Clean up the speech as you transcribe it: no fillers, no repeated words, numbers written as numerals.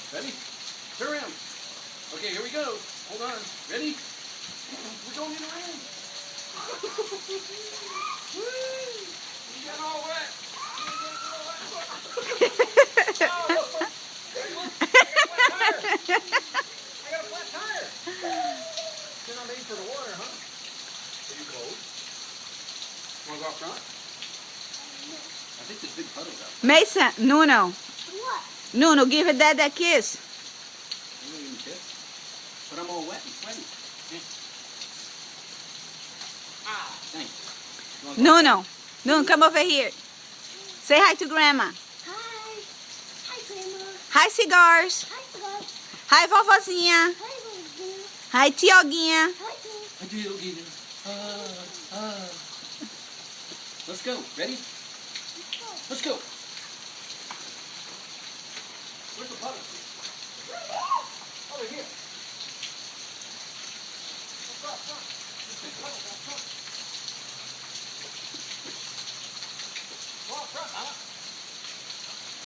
Ready? Turn around. Okay, here we go. Hold on. Ready? We're going in the rain. You got all wet. I got a flat tire. You're not made for the water, huh? Are you cold? Want to go up front? I think there's big puddles out there. Mason, Nuno. What? Nuno, give your dad that kiss. I'm not even kiss. But I'm all wet and sweaty. Ah, thanks. Nuno, Nuno, come over here. Say hi to Grandma. Hi. Hi, Grandma. Hi, cigars. Hi, Grandma. Hi, vovozinha. Hi, Grandma. Hi, tioguinha. Hi, Grandma. I do, Gina. Let's go. Ready? Let's go. Where's the puddle? Over here. Let's go up front. There's big puddles up front. Go up front, huh?